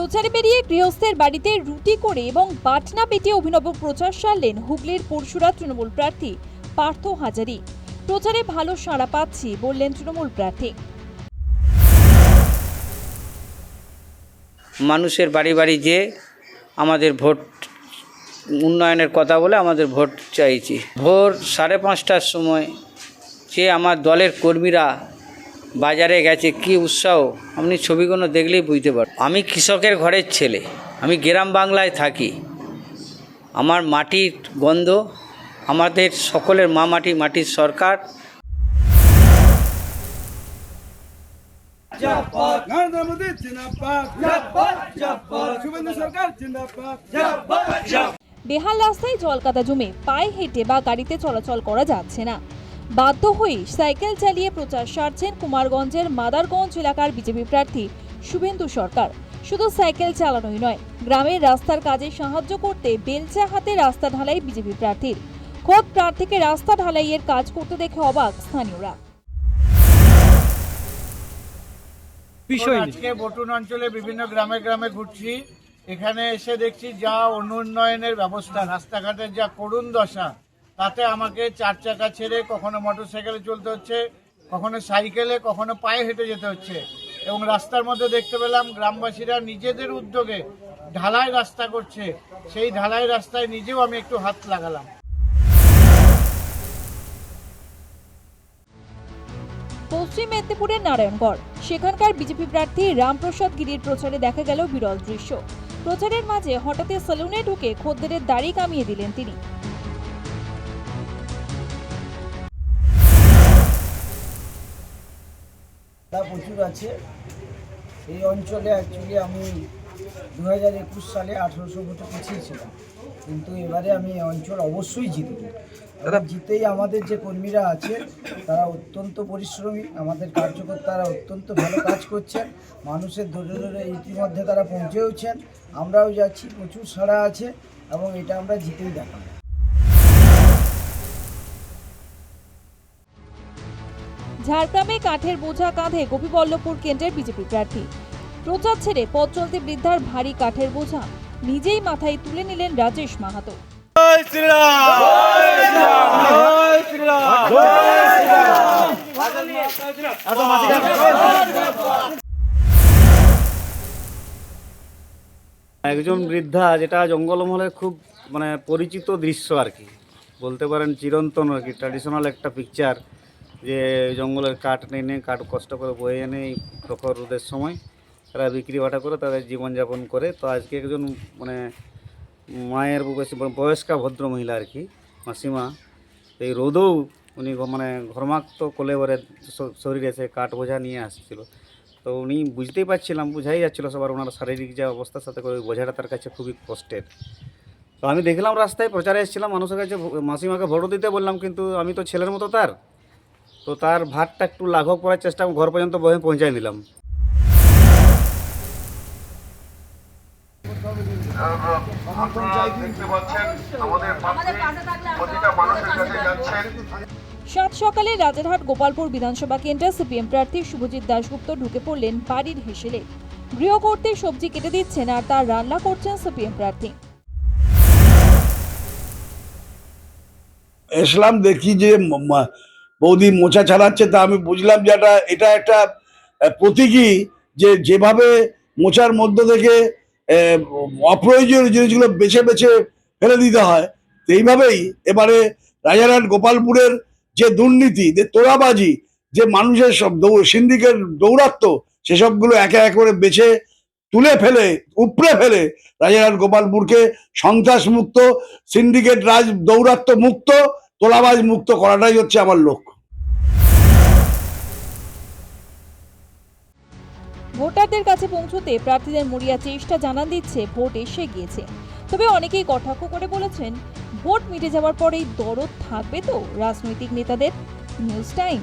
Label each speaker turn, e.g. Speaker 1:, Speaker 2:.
Speaker 1: প্রচারে বেরিয়ে গৃহস্থের বাড়িতে রুটি করে এবং বাটনা পেটিয়ে অভিনব প্রচার সারলেন হুগলির পরশুরা তৃণমূল প্রার্থী পার্থ হাজারি। প্রচারে ভালো সাড়া পাচ্ছি বললেন তৃণমূল প্রার্থী।
Speaker 2: মানুষের বাড়ি বাড়ি যে আমাদের ভোট উন্নয়নের কথা বলে আমাদের ভোট চাইছি। ভোর 5:30টার সময় যে আমার দলের কর্মীরা বাজারে গেছে, কি উৎসাহ আপনি ছবিগুলো দেখলেই বুঝতে পারবেন। আমি কৃষকের ঘরের ছেলে, আমি গ্রাম বাংলায় থাকি। আমার মাটির গন্ধ, আমাদের সকলের মা মাটি, মাটির সরকার।
Speaker 3: নরেন্দ্র মোদী জিন্দাবাদ, শুভেন্দু সরকার জিন্দাবাদ।
Speaker 1: বেহাল রাস্তায় জলকাদা জমে পায়ে হেঁটে বা গাড়িতে চলাচল করা যাচ্ছে না। বাধ্য হয়ে সাইকেল চালিয়ে প্রচার সারছেন কুমারগঞ্জের মাদারগঞ্জ এলাকার বিজেপি প্রার্থী শুভেন্দু সরকার। শুধু সাইকেল চালানোই নয়, গ্রামের রাস্তার কাজে সাহায্য করতে বেলচা হাতে রাস্তা ঢালাই বিজেপি প্রার্থীর। খোদ প্রার্থীকে রাস্তা ঢালাইয়ের কাজ করতে দেখে অবাক স্থানীয়রা।
Speaker 4: আজকে বটুন অঞ্চলে বিভিন্ন গ্রামে গ্রামে ঘুরছি। এখানে এসে দেখছি যা অনুন্নয়নের ব্যবস্থা, রাস্তাঘাটের যা করুণ দশা, তাতে আমাকে 4 চাকা ছেড়ে কখনো মোটরসাইকেলে চলতে হচ্ছে, কখনো সাইকেলে, কখনো পায়ে হেঁটে যেতে হচ্ছে। এবং রাস্তার মধ্যে দেখতে পেলাম গ্রামবাসীরা নিজেদের উদ্যোগে ঢালাই রাস্তা করছে। সেই ঢালাই রাস্তায় নিজেও আমি একটু হাত লাগালাম।
Speaker 1: পশ্চিম মেদিনীপুরের নারায়ণগড়, সেখানকার বিজেপি প্রার্থী রামপ্রসাদ গিরির প্রচারে দেখা গেল বিরল দৃশ্য। প্রচারের মাঝে হঠাৎই সেলুনে ঢুকে খদ্দেরের দাড়ি কামিয়ে দিলেন তিনি।
Speaker 5: প্রচুর আছে এই অঞ্চলে। অ্যাকচুয়ালি আমি 2021 সালে 1800 ভোটে পিছিয়েছিলাম, কিন্তু এবারে আমি এই অঞ্চল অবশ্যই জিতব। তারা জিতেই আমাদের যে কর্মীরা আছে তারা অত্যন্ত পরিশ্রমী, আমাদের কার্যকর্তারা অত্যন্ত ভালো কাজ করছেন, মানুষের ধরে ধরে ইতিমধ্যে তারা পৌঁছেওছেন, আমরাও যাচ্ছি, প্রচুর সাড়া আছে এবং এটা আমরা জিতেই দেখাবো।
Speaker 1: ঝাড়গ্রামে কাঠের বোঝা কাঁধে গোপীবল্লভপুর কেন্দ্রের বিজেপি প্রার্থী। প্রচার ছেড়ে পথ চলতি বৃদ্ধার ভারী কাঠের বোঝা নিজেই মাথায় তুলে নিলেন রাজেশ মাহাতো।
Speaker 6: একজন বৃদ্ধা, যেটা জঙ্গলমহলে খুব পরিচিত দৃশ্য আর কি বলতে পারেন, চিরন্তন আর কি, ট্র্যাডিশনাল একটা পিকচার। যে জঙ্গলের কাঠ এনে, কাঠ কষ্ট করে বয়ে এনে এই প্রখর রোদের সময় তারা বিক্রি বাটা করে তাদের জীবনযাপন করে। তো আজকে একজন মায়ের বয়স্কা ভদ্র মহিলা আর কি, মাসিমা, এই রোদেও উনি ঘর্মাক্ত কোলেবরে শরীরে সে কাঠ বোঝা নিয়ে আসছিল। তো উনি বুঝতেই পারছিলাম, বুঝাই যাচ্ছিলো সবার ওনার শারীরিক যে অবস্থার সাথে করে ওই বোঝাটা তার কাছে খুবই কষ্টের। তো আমি দেখলাম রাস্তায় প্রচারে এসেছিলাম, মানুষের কাছে মাসিমাকে ভোট দিতে বললাম, কিন্তু আমি তো ছেলের মতো তার, তো তার ভাতটা একটু লাঘব করার চেষ্টা ঘর পর্যন্ত পৌঁছায় দিলাম।
Speaker 1: সাত সকালে রাজারহাট গোপালপুর বিধানসভা কেন্দ্রে সিপিএম প্রার্থী শুভজিৎ দাশগুপ্ত ঢুকে পড়লেন বাড়ির হেসেলে। গৃহ করতে সবজি কেটে দিচ্ছেন আর তার রান্না করছেন সিপিএম প্রার্থী।
Speaker 3: এসলাম, দেখি যে বৌদি মোচা ছাড়াচ্ছে, তা আমি বুঝলাম যে এটা একটা প্রতীকী, যে যেভাবে মোচার মধ্য থেকে অপ্রয়োজনীয় জিনিসগুলো বেছে বেছে ফেলে দিতে হয়, তো এইভাবেই এবারে রাজারহাট গোপালপুরের যে দুর্নীতি, যে তোড়াবাজি, যে মানুষের সব সিন্ডিকেট দৌরাত্ম, সেসবগুলো একে এক করে বেছে তুলে ফেলে, উপড়ে ফেলে রাজারহাট গোপালপুরকে সন্ত্রাস মুক্ত, সিন্ডিকেট রাজ দৌরাত্ম মুক্ত, তোলাবাজ মুক্ত করাটাই হচ্ছে আমার লক্ষ্য।
Speaker 1: ভোটারদের কাছে পৌঁছতে প্রার্থীদের মরিয়া চেষ্টা জানান দিচ্ছে ভোট এসে গিয়েছে। তবে অনেকেই কটাক্ষ করে বলেছেন, ভোট মিটে যাওয়ার পরেই দরদ থাকবে তো রাজনৈতিক নেতাদের। News time.